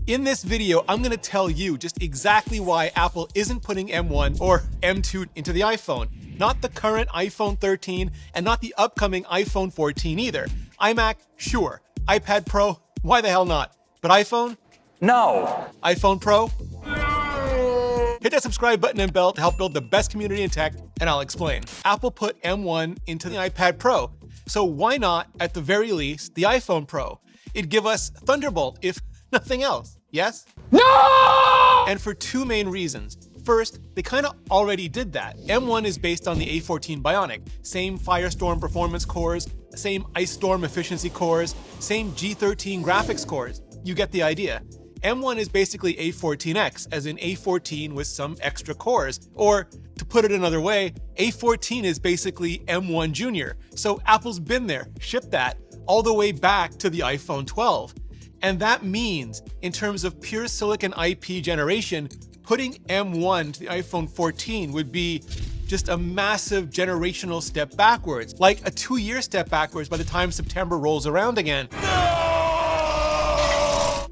In this video, I'm going to tell you just exactly why Apple isn't putting M1 or M2 into the iPhone. Not the current iPhone 13 and not the upcoming iPhone 14 either. iMac, sure. iPad Pro, why the hell not? But iPhone? No. iPhone Pro? Hit that subscribe button and bell to help build the best community in tech, and I'll explain. Apple put M1 into the iPad Pro, so why not, at the very least, the iPhone Pro? It'd give us Thunderbolt, if nothing else, yes? No! And for two main reasons. First, they kind of already did that. M1 is based on the A14 Bionic, same Firestorm performance cores, same Ice Storm efficiency cores, same G13 graphics cores. You get the idea. M1 is basically A14X, as in A14 with some extra cores. Or, to put it another way, A14 is basically M1 Junior. So Apple's been there, shipped that, all the way back to the iPhone 12. And that means, in terms of pure silicon IP generation, putting M1 to the iPhone 14 would be just a massive generational step backwards, like a 2-year step backwards by the time September rolls around again. No!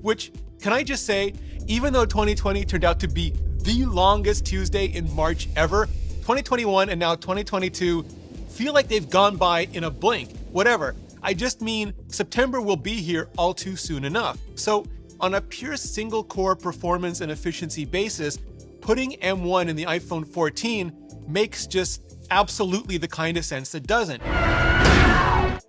Which, can I just say, even though 2020 turned out to be the longest Tuesday in March ever, 2021 and now 2022 feel like they've gone by in a blink. Whatever. I just mean September will be here all too soon enough. So on a pure single core performance and efficiency basis, putting M1 in the iPhone 14 makes just absolutely the kind of sense that doesn't.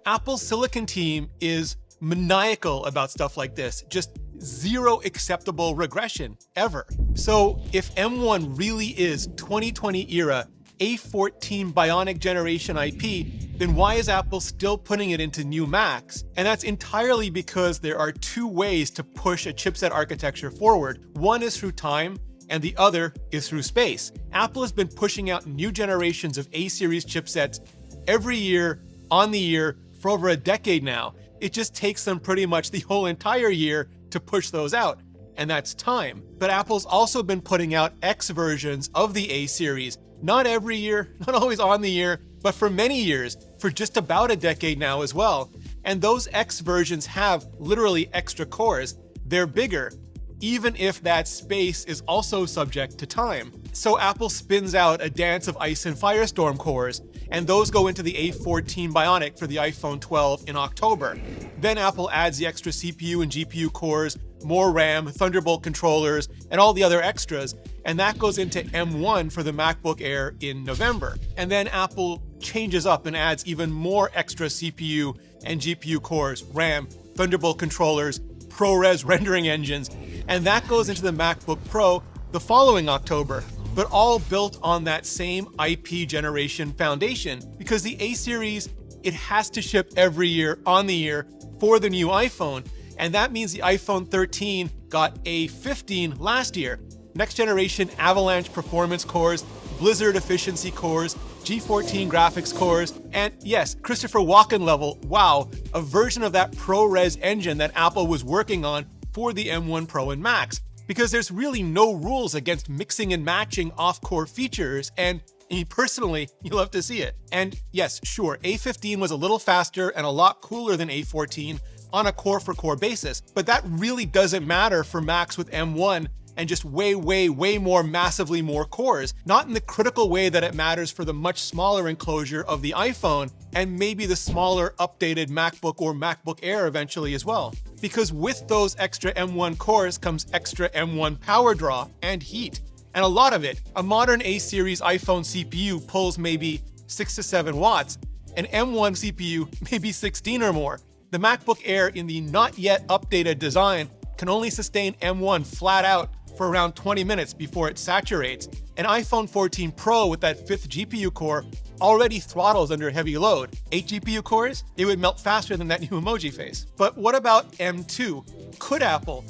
Apple's silicon team is maniacal about stuff like this. Just zero acceptable regression ever. So if M1 really is 2020 era A14 Bionic generation IP, then why is Apple still putting it into new Macs? And that's entirely because there are two ways to push a chipset architecture forward. One is through time, and the other is through space. Apple has been pushing out new generations of A-series chipsets every year, on the year, for over a decade now. It just takes them pretty much the whole entire year to push those out, and that's time. But Apple's also been putting out X versions of the A-series, not every year, not always on the year, but for many years, for just about a decade now as well. And those X versions have literally extra cores. They're bigger, even if that space is also subject to time. So Apple spins out a dance of Ice and Firestorm cores, and those go into the A14 Bionic for the iPhone 12 in October. Then Apple adds the extra CPU and GPU cores, more RAM, Thunderbolt controllers, and all the other extras, and that goes into M1 for the MacBook Air in November. And then Apple changes up and adds even more extra CPU and GPU cores, RAM, Thunderbolt controllers, ProRes rendering engines, and that goes into the MacBook Pro the following October, but all built on that same IP generation foundation, because the A-series, it has to ship every year on the year for the new iPhone, and that means the iPhone 13 got A15 last year. Next generation Avalanche performance cores, Blizzard efficiency cores, G14 graphics cores, and yes, Christopher Walken level, wow, a version of that ProRes engine that Apple was working on for the M1 Pro and Max. Because there's really no rules against mixing and matching off-core features, and personally, you love to see it. And yes, sure, A15 was a little faster and a lot cooler than A14 on a core-for-core basis, but that really doesn't matter for Macs with M1 and just way more massively more cores, not in the critical way that it matters for the much smaller enclosure of the iPhone and maybe the smaller updated MacBook or MacBook Air eventually as well. Because with those extra M1 cores comes extra M1 power draw and heat, and a lot of it. A modern A-series iPhone CPU pulls maybe 6 to 7 watts, an M1 CPU maybe 16 or more. The MacBook Air in the not yet updated design can only sustain M1 flat out for around 20 minutes before it saturates. An iPhone 14 Pro with that 5th GPU core already throttles under heavy load. 8 GPU cores? It would melt faster than that new emoji face. But what about M2? Could Apple,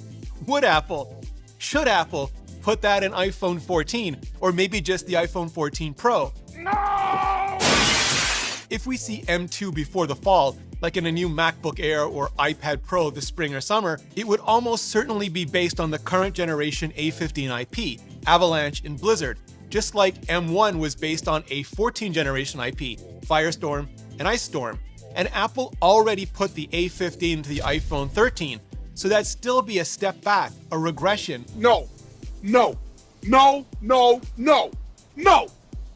would Apple, should Apple put that in iPhone 14, or maybe just the iPhone 14 Pro? No! If we see M2 before the fall, like in a new MacBook Air or iPad Pro this spring or summer, it would almost certainly be based on the current generation A15 IP, Avalanche and Blizzard, just like M1 was based on A14 generation IP, Firestorm and Ice Storm. And Apple already put the A15 to the iPhone 13, So that'd still be a step back, a regression. No, no, no, no, no, no,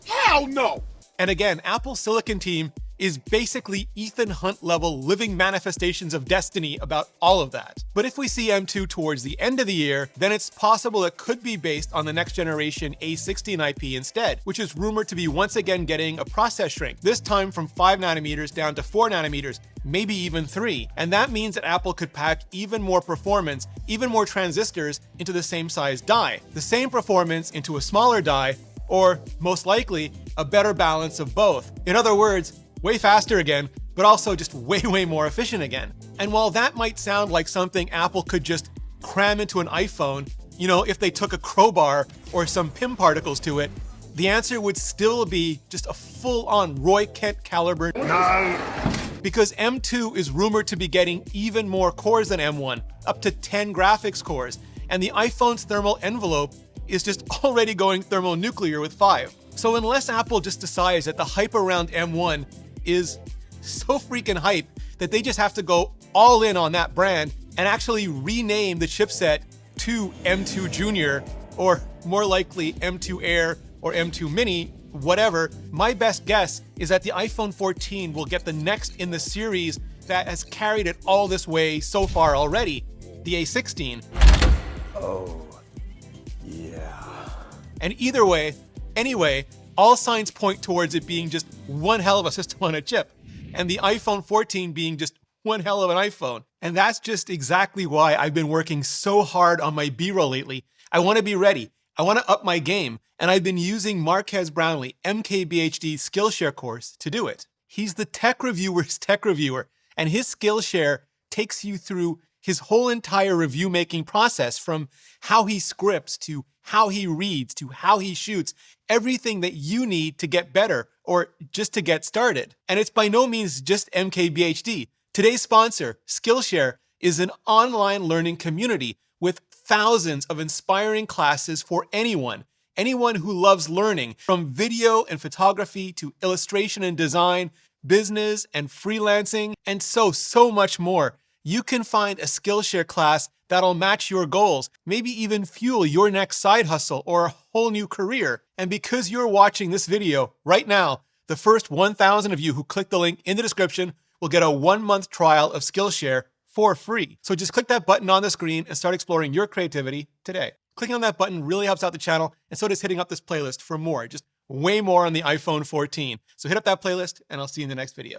hell no. And again, Apple's silicon team is basically Ethan Hunt level living manifestations of destiny about all of that. But if we see M2 towards the end of the year, then it's possible it could be based on the next generation A16 IP instead, which is rumored to be once again getting a process shrink, this time from 5 nanometers down to 4 nanometers, maybe even 3. And that means that Apple could pack even more performance, even more transistors into the same size die, the same performance into a smaller die, or most likely, a better balance of both. In other words, way faster again, but also just way more efficient again. And while that might sound like something Apple could just cram into an iPhone, you know, if they took a crowbar or some PIM particles to it, the answer would still be just a full-on Roy Kent caliber. No. Because M2 is rumored to be getting even more cores than M1, up to 10 graphics cores, and the iPhone's thermal envelope is just already going thermonuclear with 5. So unless Apple just decides that the hype around M1 is so freaking hype that they just have to go all in on that brand and actually rename the chipset to M2 Junior, or more likely M2 Air or M2 Mini, whatever, my best guess is that the iPhone 14 will get the next in the series that has carried it all this way so far already, the A16. Oh, yeah. And either way, anyway, all signs point towards it being just one hell of a system on a chip, and the iPhone 14 being just one hell of an iPhone. And that's just exactly why I've been working so hard on my B-roll lately. I want to be ready. I want to up my game, and I've been using Marques Brownlee, MKBHD's Skillshare course to do it. He's the tech reviewer's tech reviewer, and his Skillshare takes you through his whole entire review-making process, from how he scripts to how he reads to how he shoots, everything that you need to get better or just to get started. And it's by no means just MKBHD. Today's sponsor, Skillshare, is an online learning community with thousands of inspiring classes for anyone who loves learning, from video and photography to illustration and design, business and freelancing, and so much more. You can find a Skillshare class that'll match your goals, maybe even fuel your next side hustle or a whole new career. And because you're watching this video right now, the first 1,000 of you who click the link in the description will get a 1-month trial of Skillshare for free. So just click that button on the screen and start exploring your creativity today. Clicking on that button really helps out the channel, and so does hitting up this playlist for more, just way more on the iPhone 14. So hit up that playlist, and I'll see you in the next video.